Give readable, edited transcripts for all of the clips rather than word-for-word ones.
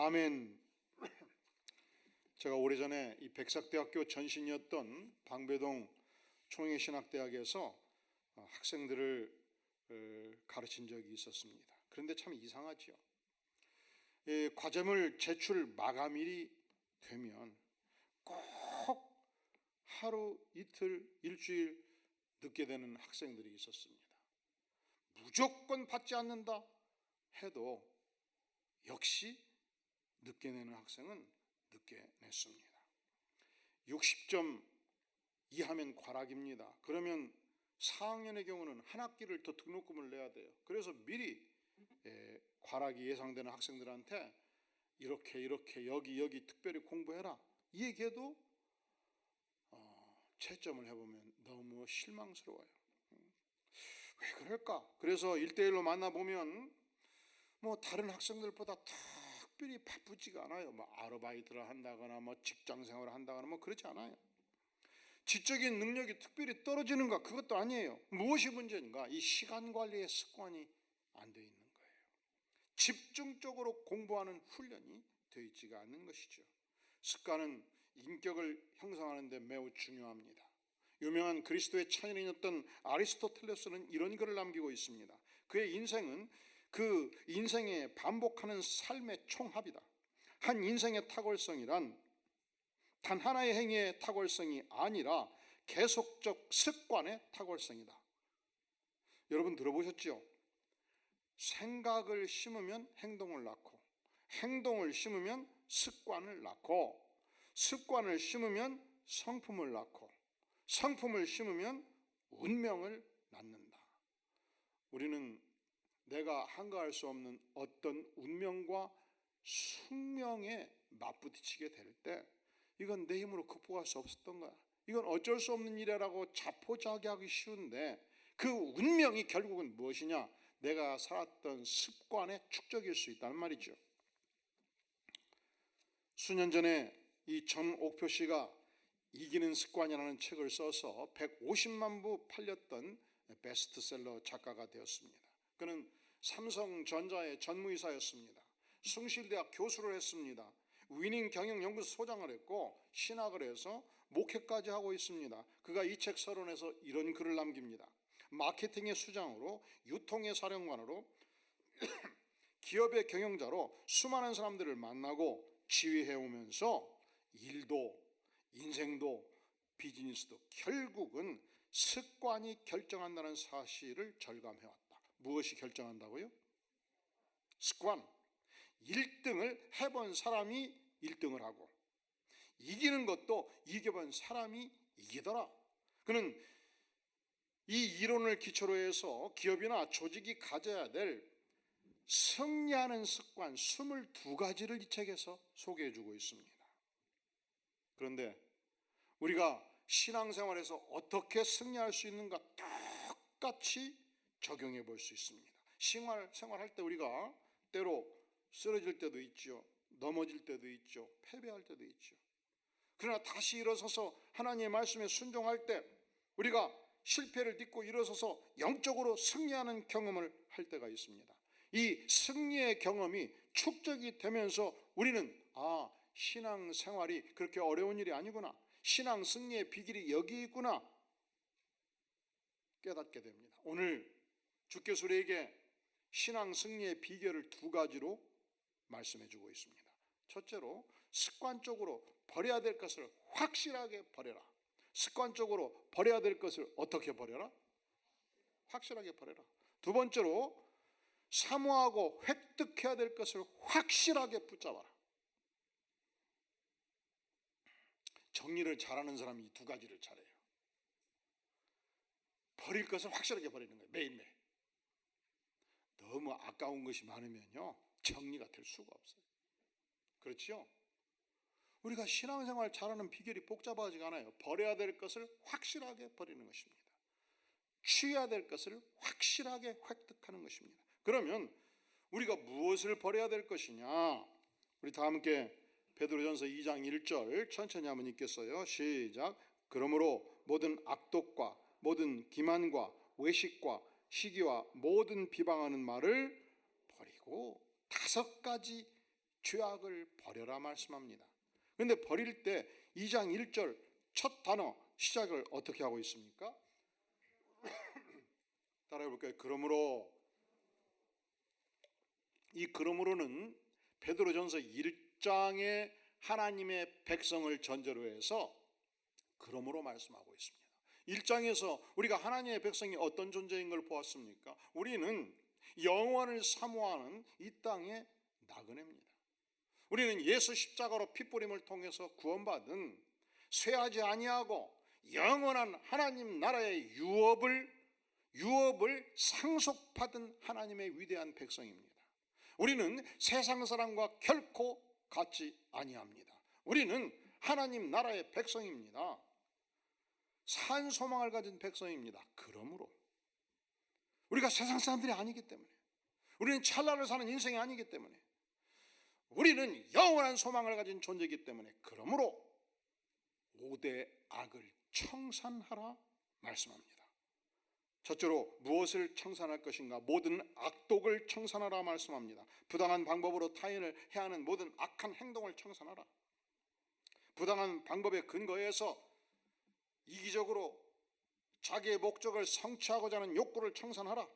아멘. 제가 오래전에 이 백석대학교 전신이었던 방배동 총회신학대학에서 학생들을 가르친 적이 있었습니다. 그런데 참 이상하죠. 과제물 제출 마감일이 되면 꼭 하루, 이틀, 일주일 늦게 되는 학생들이 있었습니다. 무조건 받지 않는다 해도 역시 늦게 내는 학생은 늦게 냈습니다. 60점 이하면 과락입니다. 그러면 4학년의 경우는 한 학기를 더 등록금을 내야 돼요. 그래서 미리 과락이 예상되는 학생들한테 이렇게 여기 특별히 공부해라 이 얘기해도 채점을 해보면 너무 실망스러워요. 왜 그럴까? 그래서 1대1로 만나보면 다른 학생들보다 특별히 바쁘지가 않아요. 아르바이트를 한다거나 직장생활을 한다거나 그렇지 않아요. 지적인 능력이 특별히 떨어지는가? 그것도 아니에요. 무엇이 문제인가? 이 시간 관리의 습관이 안 돼 있는 거예요. 집중적으로 공부하는 훈련이 되어 있지가 않는 것이죠. 습관은 인격을 형성하는 데 매우 중요합니다. 유명한 그리스도의 차인이었던 아리스토텔레스는 이런 글을 남기고 있습니다. 그의 인생은 그 인생에 반복하는 삶의 총합이다. 한 인생의 탁월성이란 단 하나의 행위의 탁월성이 아니라 계속적 습관의 탁월성이다. 여러분 들어보셨죠? 생각을 심으면 행동을 낳고, 행동을 심으면 습관을 낳고, 습관을 심으면 성품을 낳고, 성품을 심으면 운명을 낳는다. 우리는 내가 한가할 수 없는 어떤 운명과 숙명에 맞부딪히게 될 때 이건 내 힘으로 극복할 수 없었던 거야. 이건 어쩔 수 없는 일이라고 자포자기하기 쉬운데 그 운명이 결국은 무엇이냐? 내가 살았던 습관의 축적일 수 있다는 말이죠. 수년 전에 이 전옥표 씨가 이기는 습관이라는 책을 써서 150만 부 팔렸던 베스트셀러 작가가 되었습니다. 그는 삼성전자의 전무이사였습니다. 숭실대학 교수를 했습니다. 위닝 경영연구소 소장을 했고 신학을 해서 목회까지 하고 있습니다. 그가 이 책 서론에서 이런 글을 남깁니다. 마케팅의 수장으로, 유통의 사령관으로, 기업의 경영자로 수많은 사람들을 만나고 지휘해오면서 일도, 인생도, 비즈니스도 결국은 습관이 결정한다는 사실을 절감해왔다. 무엇이 결정한다고요? 습관. 1등을 해본 사람이 1등을 하고 이기는 것도 이겨본 사람이 이기더라. 그는 이 이론을 기초로 해서 기업이나 조직이 가져야 될 승리하는 습관 22가지를 이 책에서 소개해주고 있습니다. 그런데 우리가 신앙생활에서 어떻게 승리할 수 있는가 똑같이 적용해 볼 수 있습니다. 생활할 때 우리가 때로 쓰러질 때도 있죠. 넘어질 때도 있죠. 패배할 때도 있죠. 그러나 다시 일어서서 하나님의 말씀에 순종할 때 우리가 실패를 딛고 일어서서 영적으로 승리하는 경험을 할 때가 있습니다. 이 승리의 경험이 축적이 되면서 우리는 신앙생활이 그렇게 어려운 일이 아니구나. 신앙 승리의 비결이 여기 있구나. 깨닫게 됩니다. 오늘 주께서 우리에게 신앙 승리의 비결을 2가지로 말씀해주고 있습니다. 첫째로 습관적으로 버려야 될 것을 확실하게 버려라. 습관적으로 버려야 될 것을 어떻게 버려라? 확실하게 버려라. 2번째로 사모하고 획득해야 될 것을 확실하게 붙잡아라. 정리를 잘하는 사람이 이 2가지를 잘해요. 버릴 것을 확실하게 버리는 거예요. 매일매일. 너무 아까운 것이 많으면요 정리가 될 수가 없어요. 그렇죠? 우리가 신앙생활 잘하는 비결이 복잡하지가 않아요. 버려야 될 것을 확실하게 버리는 것입니다. 취해야 될 것을 확실하게 획득하는 것입니다. 그러면 우리가 무엇을 버려야 될 것이냐? 우리 다 함께 베드로전서 2장 1절 천천히 한번 읽겠어요. 시작. 그러므로 모든 악독과 모든 기만과 외식과 시기와 모든 비방하는 말을 버리고 5가지 죄악을 버려라 말씀합니다. 그런데 버릴 때 2장 1절 첫 단어 시작을 어떻게 하고 있습니까? 따라해 볼까요? 그러므로. 이 그러므로는 베드로전서 1장에 하나님의 백성을 전제로 해서 그러므로 말씀하고 있습니다. 1장에서 우리가 하나님의 백성이 어떤 존재인 걸 보았습니까? 우리는 영원을 사모하는 이 땅의 나그네입니다. 우리는 예수 십자가로 핏부림을 통해서 구원받은 쇠하지 아니하고 영원한 하나님 나라의 유업을 상속받은 하나님의 위대한 백성입니다. 우리는 세상 사람과 결코 같지 아니합니다. 우리는 하나님 나라의 백성입니다. 산 소망을 가진 백성입니다. 그러므로 우리가 세상 사람들이 아니기 때문에, 우리는 찰나를 사는 인생이 아니기 때문에, 우리는 영원한 소망을 가진 존재이기 때문에, 그러므로 5대 악을 청산하라 말씀합니다. 첫째로 무엇을 청산할 것인가? 모든 악독을 청산하라 말씀합니다. 부당한 방법으로 타인을 해하는 모든 악한 행동을 청산하라. 부당한 방법에 근거해서 이기적으로 자기의 목적을 성취하고자 하는 욕구를 청산하라.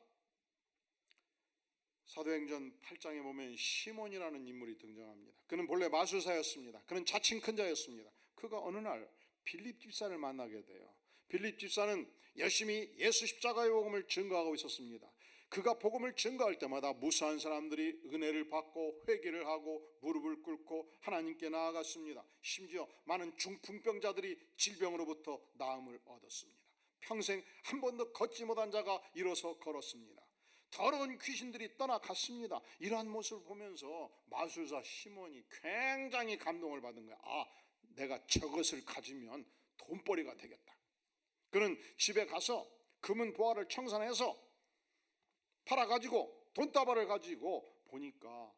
사도행전 8장에 보면 시몬이라는 인물이 등장합니다. 그는 본래 마술사였습니다. 그는 자칭 큰 자였습니다. 그가 어느 날 빌립 집사를 만나게 돼요. 빌립 집사는 열심히 예수 십자가의 복음을 증거하고 있었습니다. 그가 복음을 증거할 때마다 무수한 사람들이 은혜를 받고 회개를 하고 무릎을 꿇고 하나님께 나아갔습니다. 심지어 많은 중풍병자들이 질병으로부터 나음을 얻었습니다. 평생 한 번도 걷지 못한 자가 일어서 걸었습니다. 더러운 귀신들이 떠나갔습니다. 이러한 모습을 보면서 마술사 시몬이 굉장히 감동을 받은 거야. 아, 내가 저것을 가지면 돈벌이가 되겠다. 그는 집에 가서 금은 보화를 청산해서 팔아가지고 돈다발을 가지고 보니까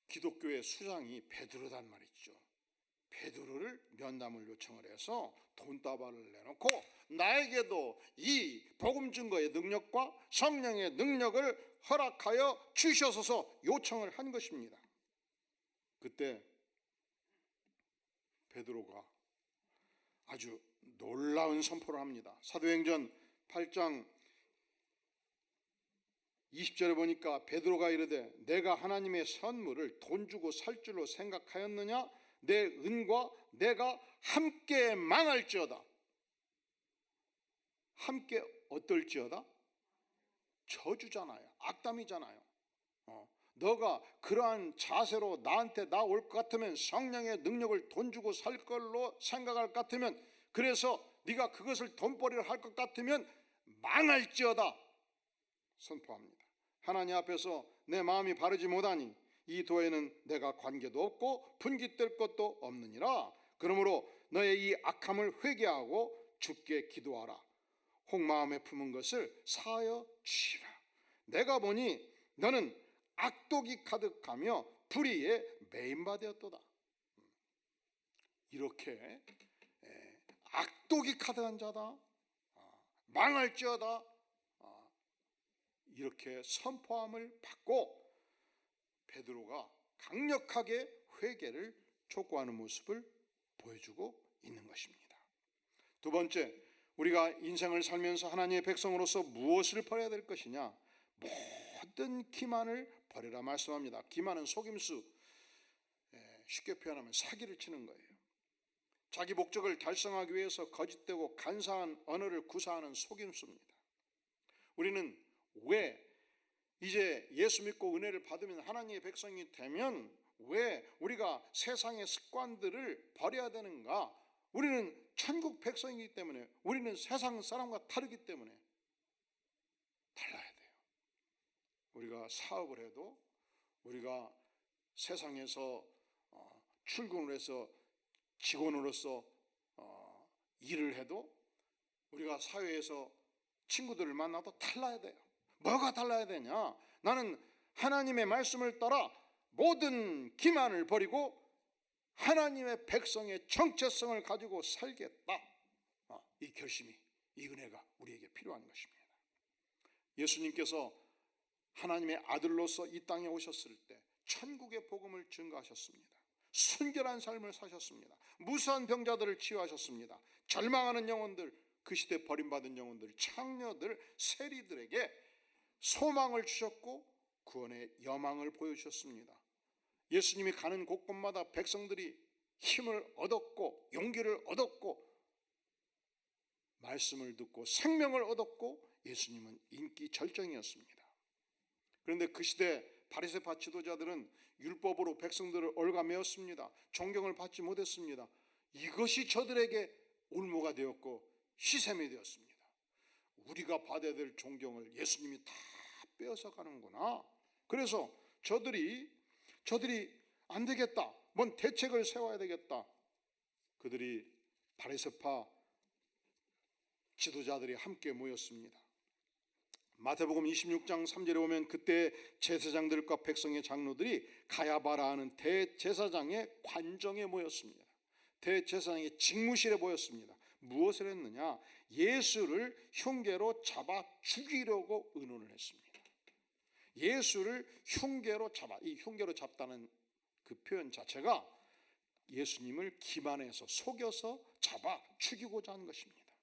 기독교의 수장이 베드로단 말이죠. 베드로를 면담을 요청을 해서 돈다발을 내놓고 나에게도 이 복음 증거의 능력과 성령의 능력을 허락하여 주시옵소서 요청을 한 것입니다. 그때 베드로가 아주 놀라운 선포를 합니다. 사도행전 8장 20절에 보니까 베드로가 이르되 내가 하나님의 선물을 돈 주고 살 줄로 생각하였느냐? 내 은과 내가 함께 망할지어다. 함께 어떨지어다? 저주잖아요. 악담이잖아요. 너가 그러한 자세로 나한테 나올 것 같으면, 성령의 능력을 돈 주고 살 걸로 생각할 것 같으면, 그래서 네가 그것을 돈벌이를 할 것 같으면 망할지어다 선포합니다. 하나님 앞에서 내 마음이 바르지 못하니 이 도에는 내가 관계도 없고 분깃될 것도 없느니라. 그러므로 너의 이 악함을 회개하고 주께 기도하라. 혹 마음에 품은 것을 사하여 주시라. 내가 보니 너는 악독이 가득하며 불의에 매인바 되었도다. 이렇게 악독이 가득한 자다, 망할지어다, 이렇게 선포함을 받고 베드로가 강력하게 회개를 촉구하는 모습을 보여주고 있는 것입니다. 두 번째, 우리가 인생을 살면서 하나님의 백성으로서 무엇을 버려야 될 것이냐? 모든 기만을 버리라 말씀합니다. 기만은 속임수, 쉽게 표현하면 사기를 치는 거예요. 자기 목적을 달성하기 위해서 거짓되고 간사한 언어를 구사하는 속임수입니다. 우리는 왜 이제 예수 믿고 은혜를 받으면 하나님의 백성이 되면 왜 우리가 세상의 습관들을 버려야 되는가? 우리는 천국 백성이기 때문에, 우리는 세상 사람과 다르기 때문에 달라야 돼요. 우리가 사업을 해도, 우리가 세상에서 출근을 해서 직원으로서 일을 해도, 우리가 사회에서 친구들을 만나도 달라야 돼요. 뭐가 달라야 되냐? 나는 하나님의 말씀을 따라 모든 기만을 버리고 하나님의 백성의 정체성을 가지고 살겠다. 이 결심이, 이 은혜가 우리에게 필요한 것입니다. 예수님께서 하나님의 아들로서 이 땅에 오셨을 때 천국의 복음을 증거하셨습니다. 순결한 삶을 사셨습니다. 무수한 병자들을 치유하셨습니다. 절망하는 영혼들, 그 시대 버림받은 영혼들, 창녀들, 세리들에게 소망을 주셨고 구원의 여망을 보여주셨습니다. 예수님이 가는 곳곳마다 백성들이 힘을 얻었고 용기를 얻었고 말씀을 듣고 생명을 얻었고 예수님은 인기 절정이었습니다. 그런데 그 시대 바리새파 지도자들은 율법으로 백성들을 얽아매었습니다. 존경을 받지 못했습니다. 이것이 저들에게 올무가 되었고 시샘이 되었습니다. 우리가 받아야 될 존경을 예수님이 다 빼앗아 가는구나. 그래서 저들이 안 되겠다, 뭔 대책을 세워야 되겠다. 그들이 바리새파 지도자들이 함께 모였습니다. 마태복음 26장 3절에 보면 그때 제사장들과 백성의 장로들이 가야바라 하는 대제사장의 관정에 모였습니다. 대제사장의 직무실에 모였습니다. 무엇을 했느냐? 예수를 흉계로 잡아 죽이려고 의논을 했습니다. 예수를 흉계로 잡아, 이 흉계로 잡다는 그 표현 자체가 예수님을 기만해서 속여서 잡아 죽이고자 한 것입니다.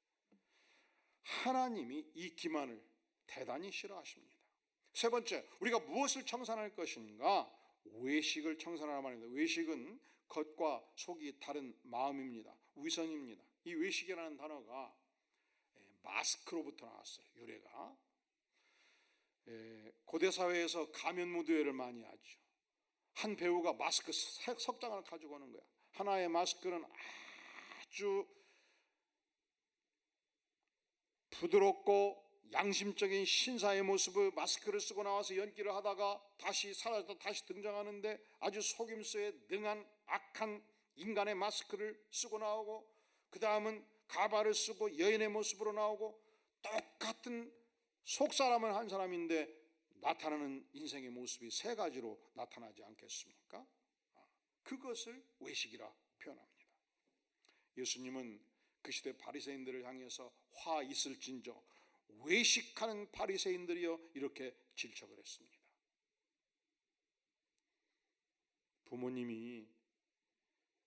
하나님이 이 기만을 대단히 싫어하십니다. 세 번째, 우리가 무엇을 청산할 것인가? 외식을 청산하라 말입니다. 외식은 겉과 속이 다른 마음입니다. 위선입니다. 이 외식이라는 단어가 마스크로부터 나왔어요. 유래가 고대 사회에서 가면 무도회를 많이 하죠. 한 배우가 마스크 석 장을 가지고 오는 거야. 하나의 마스크는 아주 부드럽고 양심적인 신사의 모습의 마스크를 쓰고 나와서 연기를 하다가 다시 사라졌다 다시 등장하는데 아주 속임수에 능한 악한 인간의 마스크를 쓰고 나오고, 그 다음은 가발을 쓰고 여인의 모습으로 나오고, 똑같은 속사람은 한 사람인데 나타나는 인생의 모습이 세 가지로 나타나지 않겠습니까? 그것을 외식이라 표현합니다. 예수님은 그 시대 바리새인들을 향해서 화 있을진저 외식하는 바리새인들이여 이렇게 질책을 했습니다. 부모님이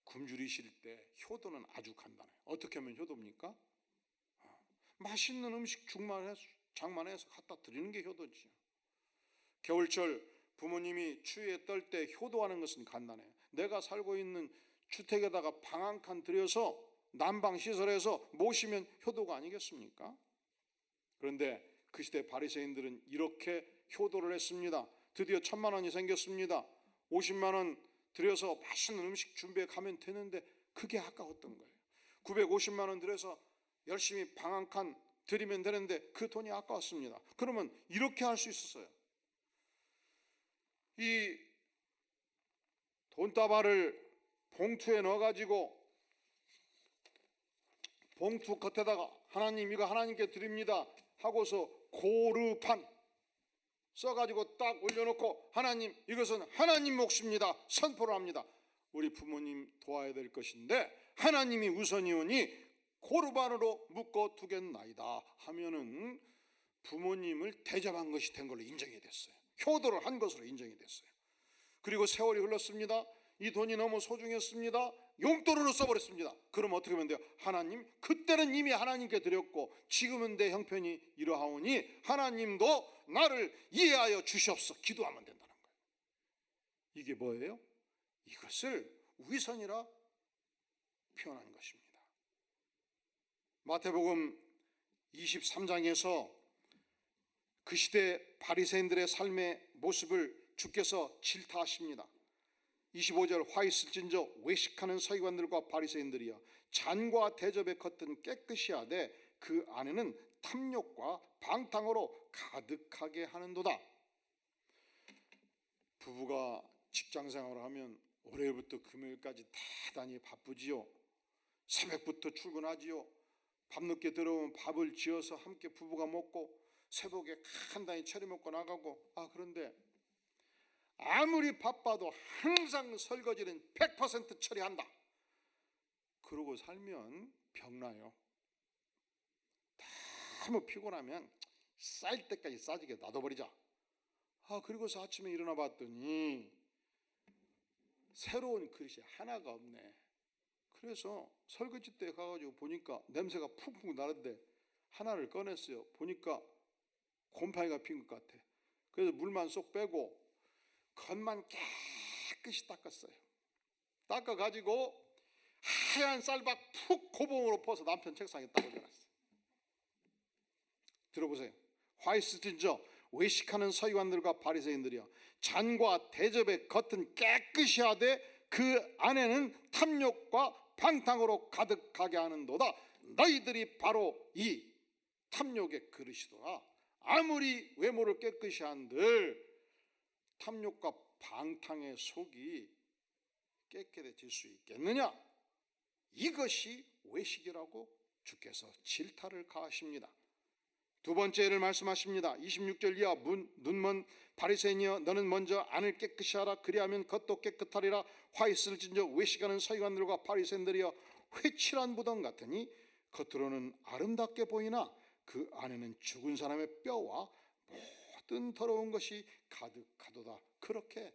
굶주리실 때 효도는 아주 간단해요. 어떻게 하면 효도입니까? 맛있는 음식 장만해서 갖다 드리는 게 효도지요. 겨울철 부모님이 추위에 떨 때 효도하는 것은 간단해요. 내가 살고 있는 주택에다가 방 한 칸 들여서 난방시설에서 모시면 효도가 아니겠습니까? 그런데 그 시대 바리새인들은 이렇게 효도를 했습니다. 드디어 1,000만 원이 생겼습니다. 50만 원 들여서 맛있는 음식 준비해 가면 되는데 그게 아까웠던 거예요. 950만 원 들여서 열심히 방 한 칸 드리면 되는데 그 돈이 아까웠습니다. 그러면 이렇게 할 수 있었어요. 이 돈다발을 봉투에 넣어가지고 봉투 겉에다가 하나님 이거 하나님께 드립니다 하고서 고르판 써가지고 딱 올려놓고 하나님 이것은 하나님 몫입니다 선포를 합니다. 우리 부모님 도와야 될 것인데 하나님이 우선이오니 고르반으로 묶어 두겠나이다 하면은 부모님을 대접한 것이 된 걸로 인정이 됐어요. 효도를 한 것으로 인정이 됐어요. 그리고 세월이 흘렀습니다. 이 돈이 너무 소중했습니다. 용돈으로 써버렸습니다. 그럼 어떻게 하면 돼요? 하나님, 그때는 이미 하나님께 드렸고 지금은 내 형편이 이러하오니 하나님도 나를 이해하여 주시옵소서 기도하면 된다는 거예요. 이게 뭐예요? 이것을 위선이라 표현한 것입니다. 마태복음 23장에서 그 시대 바리새인들의 삶의 모습을 주께서 질타하십니다. 25절 화 있을진저 외식하는 서기관들과 바리새인들이여 잔과 대접의 겉은 깨끗이 하되 그 안에는 탐욕과 방탕으로 가득하게 하는도다. 부부가 직장생활을 하면 월요일부터 금요일까지 대단히 바쁘지요. 새벽부터 출근하지요. 밤늦게 들어오면 밥을 지어서 함께 부부가 먹고 새벽에 간단히 차려 먹고 나가고, 그런데 아무리 바빠도 항상 설거지는 100% 처리한다. 그러고 살면 병나요. 너무 피곤하면 쌀 때까지 싸지게 놔둬버리자. 그리고서 아침에 일어나 봤더니 새로운 그릇이 하나가 없네. 그래서 설거지 때 가가지고 보니까 냄새가 푹푹 나는데 하나를 꺼냈어요. 보니까 곰팡이가 핀 것 같아. 그래서 물만 쏙 빼고 겉만 깨끗이 닦았어요. 닦아가지고 하얀 쌀밥 푹 고봉으로 퍼서 남편 책상에 딱 올려놨어요. 들어보세요. 화이트진저 외식하는 서기관들과 바리새인들이여, 잔과 대접의 겉은 깨끗이 하되 그 안에는 탐욕과 방탕으로 가득하게 하는도다. 너희들이 바로 이 탐욕의 그릇이더라. 아무리 외모를 깨끗이 한들 탐욕과 방탕의 속이 깨끗해질 수 있겠느냐? 이것이 외식이라고 주께서 질타를 가하십니다. 두 번째를 말씀하십니다. 26절 이하 눈먼 바리새인이여, 너는 먼저 안을 깨끗이 하라. 그리하면 겉도 깨끗하리라. 화이스를 진저 외식하는 서기관들과 바리새인들이여, 회칠한 무덤 같으니 겉으로는 아름답게 보이나 그 안에는 죽은 사람의 뼈와 모든 더러운 것이 가득하도다. 그렇게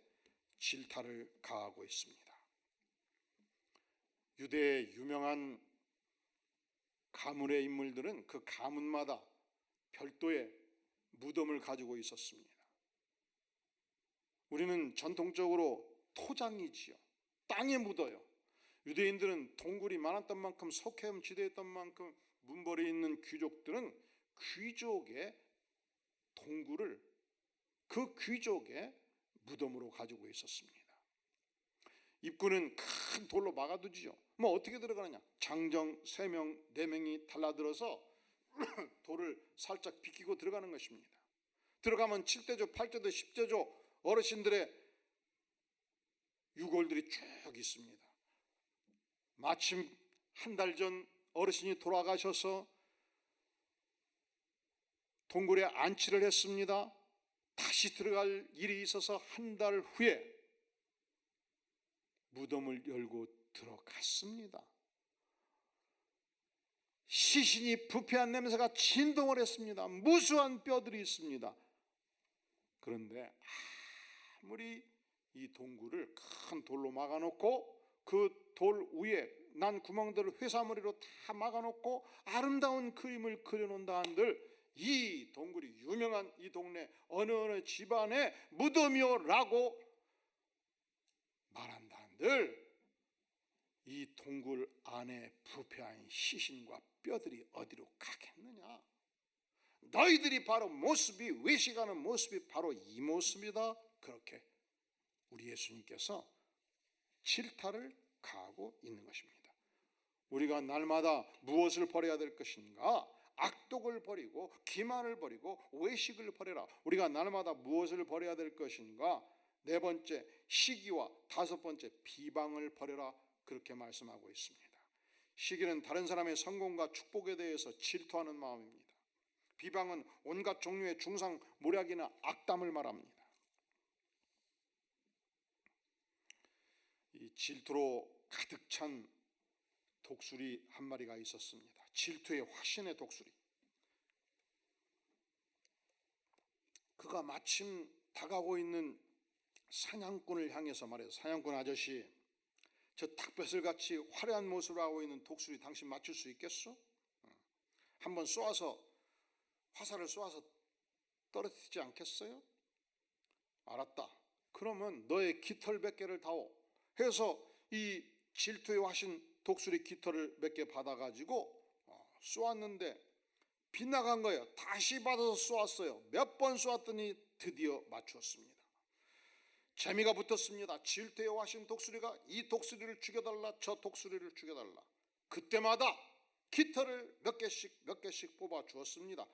질타를 가하고 있습니다. 유대의 유명한 가문의 인물들은 그 가문마다 별도의 무덤을 가지고 있었습니다. 우리는 전통적으로 토장이지요. 땅에 묻어요. 유대인들은 동굴이 많았던 만큼, 석회암 지대였던 만큼 문벌에 있는 귀족들은 귀족의 동굴을 그 귀족의 무덤으로 가지고 있었습니다. 입구는 큰 돌로 막아두지요. 뭐 어떻게 들어가느냐? 장정 3명, 4명이 달라들어서 돌을 살짝 비키고 들어가는 것입니다. 들어가면 7대조, 8대조, 10대조 어르신들의 유골들이 쭉 있습니다. 마침 한 달 전 어르신이 돌아가셔서 동굴에 안치를 했습니다. 다시 들어갈 일이 있어서 한 달 후에 무덤을 열고 들어갔습니다. 시신이 부패한 냄새가 진동을 했습니다. 무수한 뼈들이 있습니다. 그런데 아무리 이 동굴을 큰 돌로 막아놓고 그 돌 위에 난 구멍들을 회사머리로 다 막아놓고 아름다운 그림을 그려놓는다 한들 이 동굴이 유명한 이 동네 어느 집안의 무덤이요라고 말한다 한들 이 동굴 안에 부패한 시신과 뼈들이 어디로 가겠느냐? 너희들이 바로 모습이, 외식하는 모습이 바로 이 모습이다. 그렇게 우리 예수님께서 질타를 가하고 있는 것입니다. 우리가 날마다 무엇을 버려야 될 것인가? 악독을 버리고 기만을 버리고 외식을 버려라. 우리가 날마다 무엇을 버려야 될 것인가? 4번째, 시기와 5번째, 비방을 버려라. 그렇게 말씀하고 있습니다. 시기는 다른 사람의 성공과 축복에 대해서 질투하는 마음입니다. 비방은 온갖 종류의 중상 모략이나 악담을 말합니다. 이 질투로 가득 찬 독수리 한 마리가 있었습니다. 질투의 화신의 독수리. 그가 마침 다가오고 있는 사냥꾼을 향해서 말해요. 사냥꾼 아저씨, 저 닭벼슬같이 화려한 모습을 하고 있는 독수리 당신 맞출 수 있겠어? 한번 화살을 쏘아서 떨어뜨리지 않겠어요? 알았다. 그러면 너의 깃털 몇 개를 다오. 해서 이 질투에 화신 독수리 깃털을 몇 개 받아가지고 쏘았는데 빗나간 거예요. 다시 받아서 쏘았어요. 몇 번 쏘았더니 드디어 맞추었습니다. 재미가 붙었습니다. 질투에 화신 독수리가 이 독수리를 죽여달라, 저 독수리를 죽여달라. 그때마다 깃털을 몇 개씩 뽑아 주었습니다.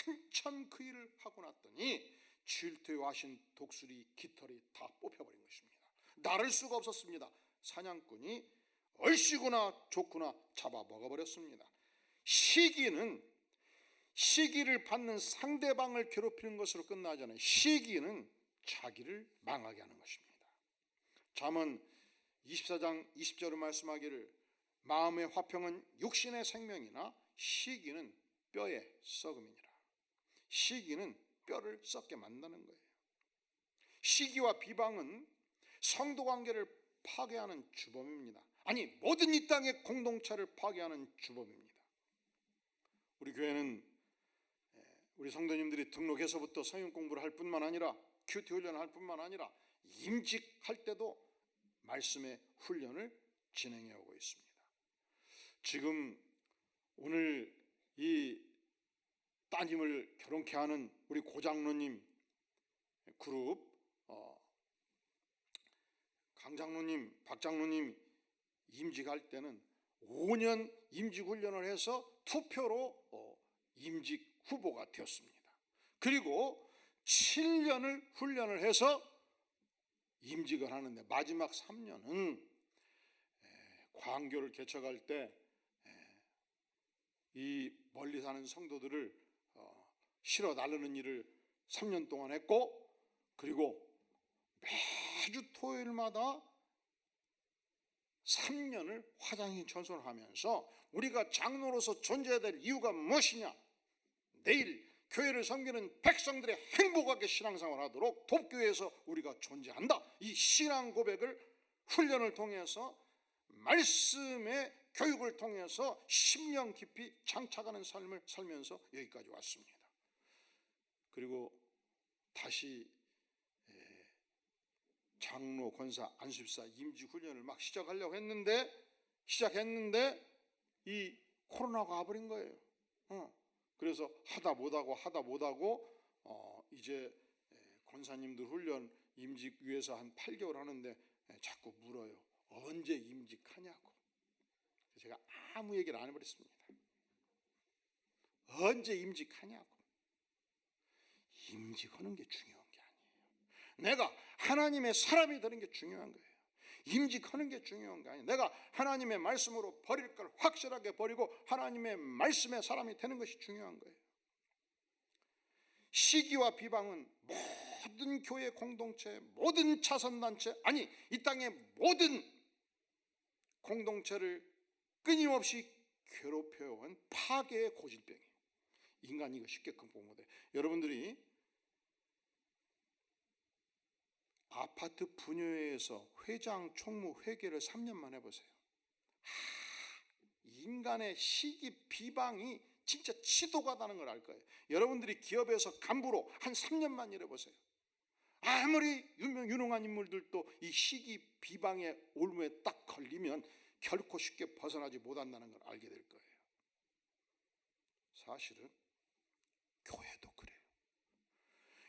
한참 그 일을 하고 났더니 질투에 화신 독수리 깃털이 다 뽑혀버린 것입니다. 나를 수가 없었습니다. 사냥꾼이 얼씨구나 좋구나 잡아 먹어버렸습니다. 시기를 받는 상대방을 괴롭히는 것으로 끝나지 않아요. 시기는 자기를 망하게 하는 것입니다. 잠언 24장 20절을 말씀하기를 마음의 화평은 육신의 생명이나 시기는 뼈의 썩음이니라. 시기는 뼈를 썩게 만드는 거예요. 시기와 비방은 성도 관계를 파괴하는 주범입니다. 아니, 모든 이 땅의 공동체를 파괴하는 주범입니다. 우리 교회는 우리 성도님들이 등록해서부터 성경 공부를 할 뿐만 아니라 큐티 훈련을 할 뿐만 아니라 임직할 때도 말씀의 훈련을 진행해 오고 있습니다. 지금 오늘 이 따님을 결혼케 하는 우리 고장로님 그룹 강장로님, 박장로님 임직할 때는 5년 임직훈련을 해서 투표로 임직 후보가 되었습니다. 그리고 7년을 훈련을 해서 임직을 하는데 마지막 3년은 광교를 개척할 때 이 멀리 사는 성도들을 실어 나르는 일을 3년 동안 했고, 그리고 매주 토요일마다 3년을 화장실 청소를 하면서 우리가 장로로서 존재해야 될 이유가 무엇이냐, 내일 교회를 섬기는 백성들의 행복하게 신앙생활을 하도록 돕교회에서 우리가 존재한다, 이 신앙 고백을 훈련을 통해서 말씀의 교육을 통해서 10년 깊이 장착하는 삶을 살면서 여기까지 왔습니다. 그리고 다시 장로, 권사, 안수집사 임직 훈련을 막 시작하려고 시작했는데 이 코로나가 와버린 거예요. 그래서 하다 못하고 이제 권사님들 훈련 임직 위해서 한 8개월 하는데 자꾸 물어요. 언제 임직하냐고. 제가 아무 얘기를 안 해버렸습니다. 언제 임직하냐고. 임직하는 게 중요한 게 아니에요. 내가 하나님의 사람이 되는 게 중요한 거예요. 임직하는 게 중요한 게 아니에요. 내가 하나님의 말씀으로 버릴 걸 확실하게 버리고 하나님의 말씀의 사람이 되는 것이 중요한 거예요. 시기와 비방은 모든 교회 공동체, 모든 자선단체, 아니 이 땅의 모든 공동체를 끊임없이 괴롭혀온 파괴의 고질병이에요. 인간이 이거 쉽게 극복 못해요. 여러분들이 아파트 분여회에서 회장, 총무, 회계를 3년만 해보세요. 인간의 시기 비방이 진짜 치도가다는 걸 알 거예요. 여러분들이 기업에서 간부로 한 3년만 일해보세요. 아무리 유능한 인물들도 이 시기 비방의 올무에 딱 걸리면 결코 쉽게 벗어나지 못한다는 걸 알게 될 거예요. 사실은 교회도 그래요.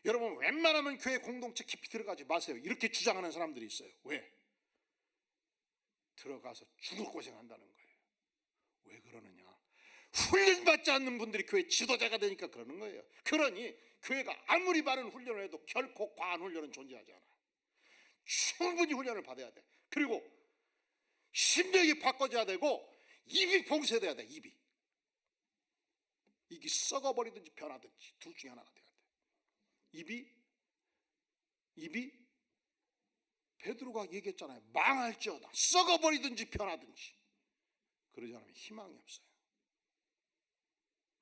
여러분, 웬만하면 교회 공동체 깊이 들어가지 마세요. 이렇게 주장하는 사람들이 있어요. 왜? 들어가서 죽을 고생한다는 거예요. 왜 그러느냐? 훈련받지 않는 분들이 교회 지도자가 되니까 그러는 거예요. 그러니 교회가 아무리 많은 훈련을 해도 결코 과한 훈련은 존재하지 않아요. 충분히 훈련을 받아야 돼. 그리고 심령이 바꿔져야 되고 입이 봉쇄돼야 돼. 입이 썩어버리든지 변하든지 둘 중에 하나가 돼야 돼. 입이 베드로가 얘기했잖아요. 망할지어다. 썩어버리든지 변하든지. 그러지 않으면 희망이 없어요.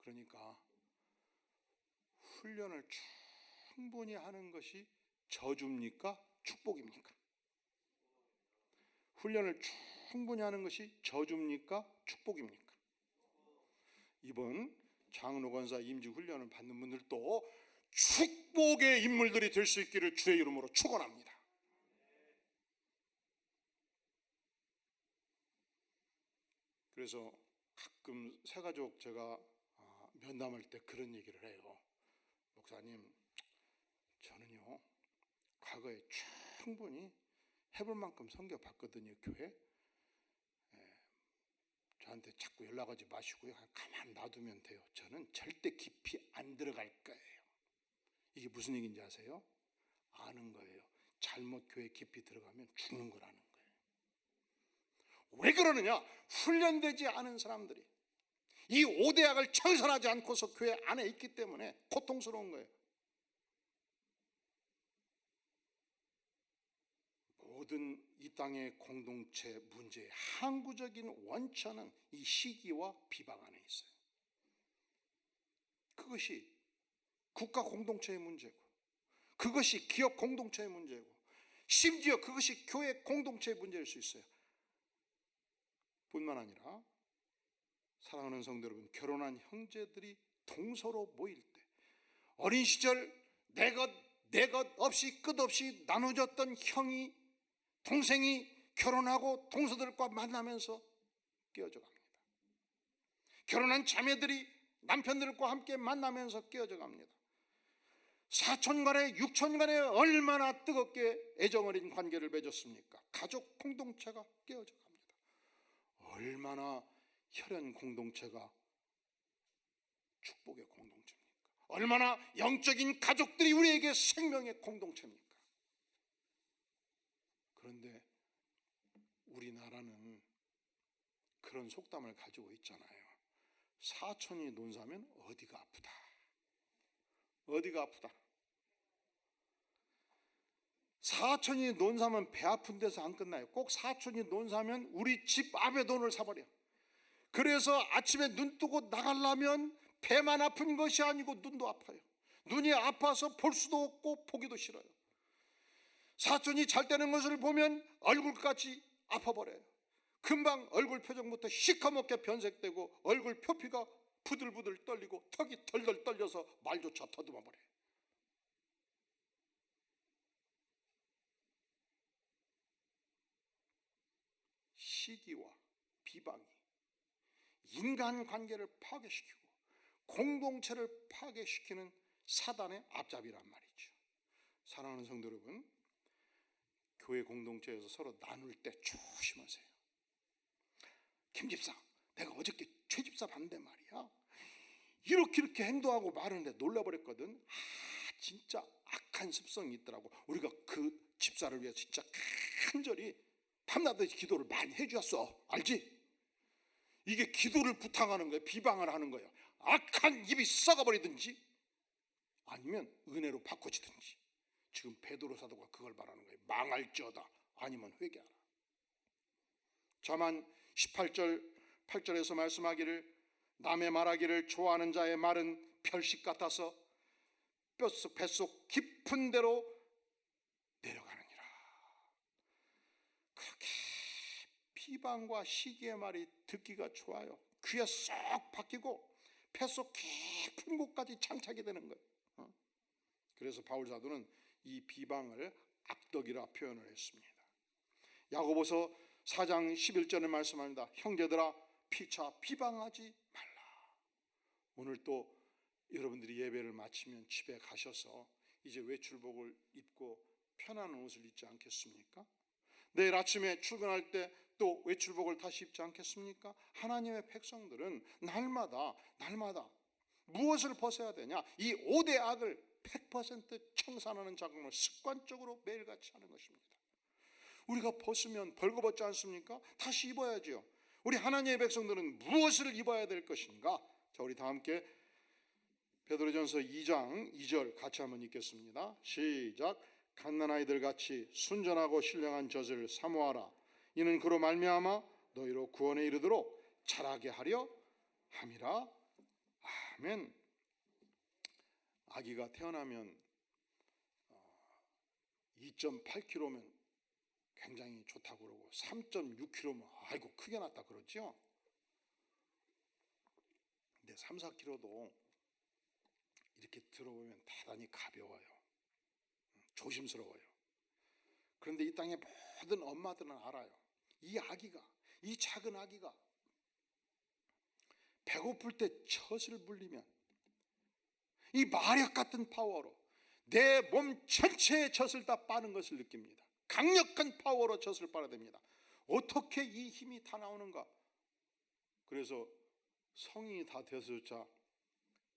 그러니까 훈련을 충분히 하는 것이 저주입니까? 축복입니까? 훈련을 충분히 하는 것이 저주입니까? 축복입니까? 이번 장로, 권사 임직 훈련을 받는 분들도 축복의 인물들이 될 수 있기를 주의 이름으로 축원합니다. 그래서 가끔 새가족 제가 면담할 때 그런 얘기를 해요. 목사님, 저는요 과거에 충분히 해볼 만큼 섬겨봤거든요. 교회 저한테 자꾸 연락하지 마시고요, 가만 놔두면 돼요. 저는 절대 깊이 안 들어갈 거예요. 이게 무슨 얘기인지 아세요? 아는 거예요. 잘못 교회 깊이 들어가면 죽는 거라는 거예요. 왜 그러느냐? 훈련되지 않은 사람들이 이 오대약을 청산하지 않고서 교회 안에 있기 때문에 고통스러운 거예요. 모든 이 땅의 공동체 문제의 항구적인 원천은 이 시기와 비방 안에 있어요. 그것이 국가 공동체의 문제고, 그것이 기업 공동체의 문제고, 심지어 그것이 교회 공동체의 문제일 수 있어요. 뿐만 아니라 사랑하는 성도 여러분, 결혼한 형제들이 동서로 모일 때 어린 시절 내 것 없이 끝없이 나눠줬던 형이 동생이 결혼하고 동서들과 만나면서 깨어져 갑니다. 결혼한 자매들이 남편들과 함께 만나면서 깨어져 갑니다. 사촌 간에 육촌 간에 얼마나 뜨겁게 애정어린 관계를 맺었습니까? 가족 공동체가 깨어져 갑니다. 얼마나 혈연 공동체가 축복의 공동체입니까? 얼마나 영적인 가족들이 우리에게 생명의 공동체입니까? 그런데 우리나라는 그런 속담을 가지고 있잖아요. 사촌이 논사면 어디가 아프다. 어디가 아프다. 사촌이 논사면 배 아픈 데서 안 끝나요. 꼭 사촌이 논사면 우리 집 앞에 돈을 사버려. 그래서 아침에 눈 뜨고 나가려면 배만 아픈 것이 아니고 눈도 아파요. 눈이 아파서 볼 수도 없고 보기도 싫어요. 사촌이 잘 되는 것을 보면 얼굴까지 아파버려요. 금방 얼굴 표정부터 시커멓게 변색되고 얼굴 표피가 부들부들 떨리고 턱이 덜덜 떨려서 말조차 더듬어버려요. 시기와 비방이 인간관계를 파괴시키고 공동체를 파괴시키는 사단의 앞잡이란 말이죠. 사랑하는 성도 여러분, 교회 공동체에서 서로 나눌 때 조심하세요. 김 집사, 내가 어저께 최 집사 봤는데 말이야, 이렇게 행동하고 말하는데 놀라버렸거든. 진짜 악한 습성이 있더라고. 우리가 그 집사를 위해서 진짜 간절히 밤낮에 기도를 많이 해주었어. 알지? 이게 기도를 부탁하는 거예요. 비방을 하는 거예요. 악한 입이 썩어버리든지 아니면 은혜로 바꿔지든지. 지금 베드로 사도가 그걸 말하는 거예요. 망할지어다 아니면 회개하라. 자만 18절 8절에서 말씀하기를 남의 말하기를 좋아하는 자의 말은 별식 같아서 뱃속 깊은 데로 내려가느니라. 그렇게 비방과 시기의 말이 듣기가 좋아요. 귀에 쏙 박히고 뱃속 깊은 곳까지 장착이 되는 거예요. 그래서 바울 사도는 이 비방을 악덕이라 표현을 했습니다. 야고보서 4장 11절에 말씀합니다. 형제들아 피차 비방하지 말라. 오늘 또 여러분들이 예배를 마치면 집에 가셔서 이제 외출복을 입고 편안한 옷을 입지 않겠습니까? 내일 아침에 출근할 때 또 외출복을 다시 입지 않겠습니까? 하나님의 백성들은 날마다 무엇을 벗어야 되냐? 이 5대 악을 100% 청산하는 작업을 습관적으로 매일같이 하는 것입니다. 우리가 벗으면 벌거벗지 않습니까? 다시 입어야죠. 우리 하나님의 백성들은 무엇을 입어야 될 것인가? 자, 우리 다 함께 베드로전서 2장 2절 같이 한번 읽겠습니다. 시작. 갓난아이들 같이 순전하고 신령한 젖을 사모하라. 이는 그로 말미암아 너희로 구원에 이르도록 자라게 하려 함이라. 아멘. 아기가 태어나면 2.8kg면 굉장히 좋다고 그러고 3.6kg면 아이고 크게 났다 그러죠. 근데 3, 4kg도 이렇게 들어보면 대단히 가벼워요. 조심스러워요. 그런데 이 땅의 모든 엄마들은 알아요. 이 작은 아기가 배고플 때 젖을 물리면 이 마력 같은 파워로 내 몸 전체의 젖을 다 빠는 것을 느낍니다. 강력한 파워로 젖을 빨아댑니다. 어떻게 이 힘이 다 나오는가? 그래서 성인이 다 돼서조차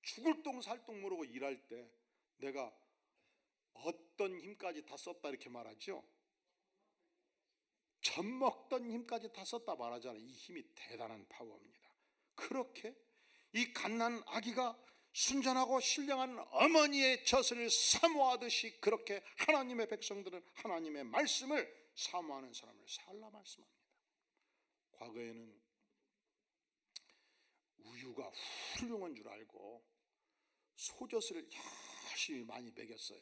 죽을 똥 살 똥 모르고 일할 때 내가 어떤 힘까지 다 썼다 이렇게 말하죠. 젖 먹던 힘까지 다 썼다 말하잖아요. 이 힘이 대단한 파워입니다. 그렇게 이 갓난 아기가 순전하고 신령한 어머니의 젖을 사모하듯이 그렇게 하나님의 백성들은 하나님의 말씀을 사모하는 사람을 살라 말씀합니다. 과거에는 우유가 훌륭한 줄 알고 소젖을 열심히 많이 먹였어요.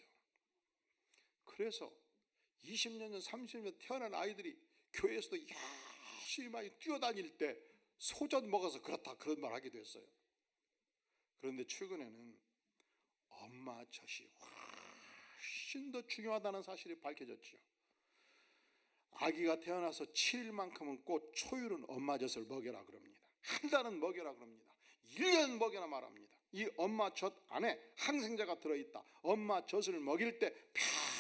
그래서 20년 전 30년 태어난 아이들이 교회에서도 열심히 많이 뛰어다닐 때 소젖 먹어서 그렇다 그런 말 하기도 했어요. 그런데 최근에는 엄마 젖이 훨씬 더 중요하다는 사실이 밝혀졌죠. 아기가 태어나서 7일만큼은 꼭 초율은 엄마 젖을 먹여라 그럽니다. 한 달은 먹여라 그럽니다. 1년 먹여라 말합니다. 이 엄마 젖 안에 항생제가 들어있다. 엄마 젖을 먹일 때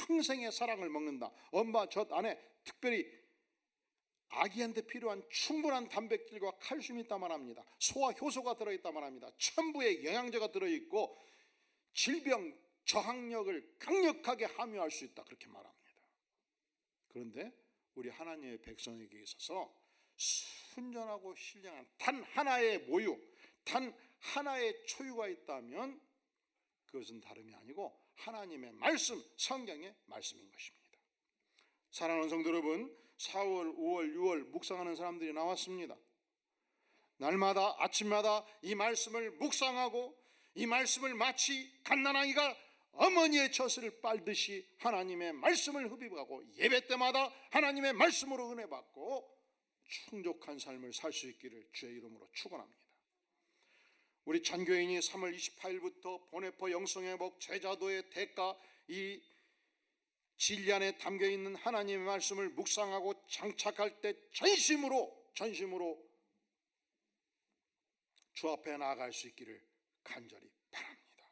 평생의 사랑을 먹는다. 엄마 젖 안에 특별히 아기한테 필요한 충분한 단백질과 칼슘이 있다 말합니다. 소화 효소가 들어있다 말합니다. 첨부의 영양제가 들어있고 질병 저항력을 강력하게 함유할 수 있다 그렇게 말합니다. 그런데 우리 하나님의 백성에게 있어서 순전하고 신령한 단 하나의 모유, 단 하나의 초유가 있다면 그것은 다름이 아니고 하나님의 말씀, 성경의 말씀인 것입니다. 사랑하는 성도 여러분, 4월, 5월, 6월 묵상하는 사람들이 나왔습니다. 날마다 아침마다 이 말씀을 묵상하고 이 말씀을 마치 갓난아기가 어머니의 젖을 빨듯이 하나님의 말씀을 흡입하고 예배 때마다 하나님의 말씀으로 은혜 받고 충족한 삶을 살 수 있기를 주의 이름으로 축원합니다. 우리 전교인이 3월 28일부터 보네퍼 영성의 복 제자도의 대가 이 진리 안에 담겨있는 하나님의 말씀을 묵상하고 장착할 때 전심으로 주 앞에 나아갈 수 있기를 간절히 바랍니다.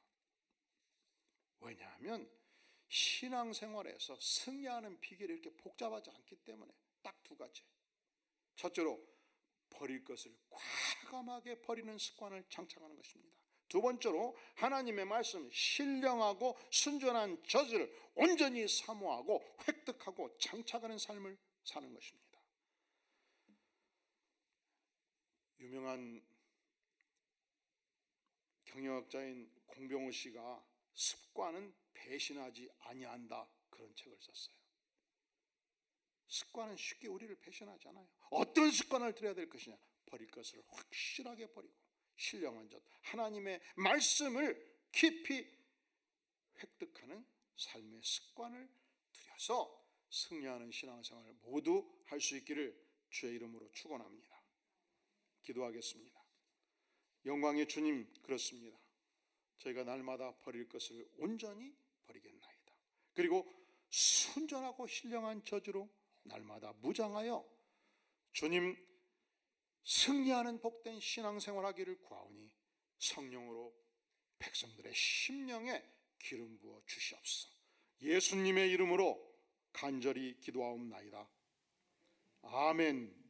왜냐하면 신앙생활에서 승리하는 비결이 이렇게 복잡하지 않기 때문에 딱 두 가지. 첫째로 버릴 것을 과감하게 버리는 습관을 장착하는 것입니다. 두 번째로 하나님의 말씀 신령하고 순전한 젖을 온전히 사모하고 획득하고 장착하는 삶을 사는 것입니다. 유명한 경영학자인 공병호 씨가 습관은 배신하지 아니한다 그런 책을 썼어요. 습관은 쉽게 우리를 배신하지 않아요. 어떤 습관을 들여야 될 것이냐? 버릴 것을 확실하게 버리고 신령한 젖 하나님의 말씀을 깊이 획득하는 삶의 습관을 들여서 승리하는 신앙생활을 모두 할 수 있기를 주의 이름으로 축원합니다. 기도하겠습니다. 영광의 주님, 그렇습니다. 저희가 날마다 버릴 것을 온전히 버리겠나이다. 그리고 순전하고 신령한 젖으로 날마다 무장하여 주님 승리하는 복된 신앙생활하기를 구하오니 성령으로 백성들의 심령에 기름 부어 주시옵소서. 예수님의 이름으로 간절히 기도하옵나이다. 아멘.